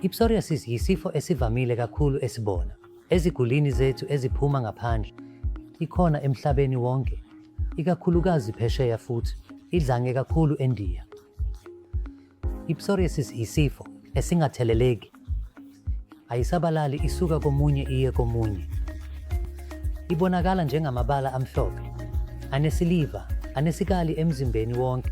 I-psoriasis yisifo esivamile kakhulu esibona ezigulini zethu eziphuma ngaphandle. Ikhona emhlabeni wonke, ikakhulukazi phesheya futhi idlange kakhulu eNdiya. I-psoriasis yisifo esingatheleleki. Ayisabalali isuka komunye iye komunye. Ibonakala njengamabala amhlophe, anesiliva, anesikali emzimbeni wonke.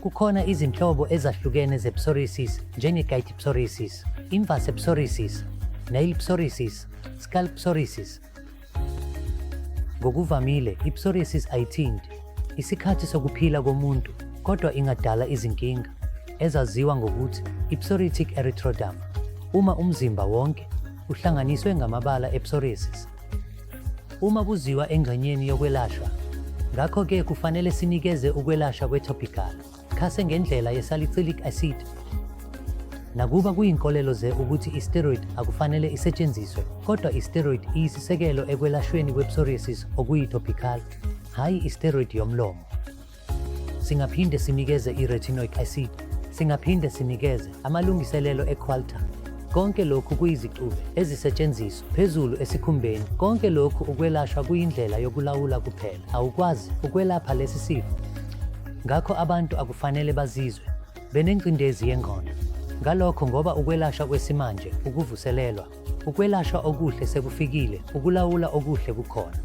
Kukhona izinhlobo ezahlukene ze-psoriasis njenge-gouty psoriasis, invasive psoriasis, nail psoriasis, scalp psoriasis. Ngokuvamile, i-psoriasis ayithinti isikhathi sokuphila komuntu, kodwa ingadala izinkinga ezaziwa ngokuthi i-psoriatic erythroderma uma umzimba wonke uhlanganiswe ngamabala e-psoriasis. Uma kuziwa engxenyeni yokwelashwa, ngakho-ke kufanele sinikeze ukwelashwa kwe-topical khase ngendlela ye-salicylic acid. Nakuba kuyinkolelo ukuthi i-steroid akufanele isetshenziswe, kodwa i-steroid iyisisekelo ekwelashweni kwe-psoriasis okuyi-topical, hhayi i-steroid yomlomo. Singaphinde sinikeze i-retinoic acid, singaphinde sinikeze amalungiselelo e-Qualtang. Konke lokhu kuyizixube ezisetshenziswa phezulu esikhumbeni. Konke lokhu ukwelashwa kuyindlela yokulawula kuphela, awukwazi ukwelapha lesi sifo. Ngakho abantu akufanele bazizwe benengcindezi yengqondo. Ngalokho ngoba ukwelashwa kwesimanje, ukuvuselelwa, ukwelashwa okuhle sekufikile, ukulawula okuhle kukhona.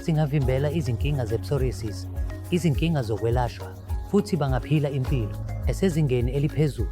Singavimbela izinkinga ze-psoriasis, izinkinga zokwelashwa, futhi bangaphila impilo esezingeni eliphezulu.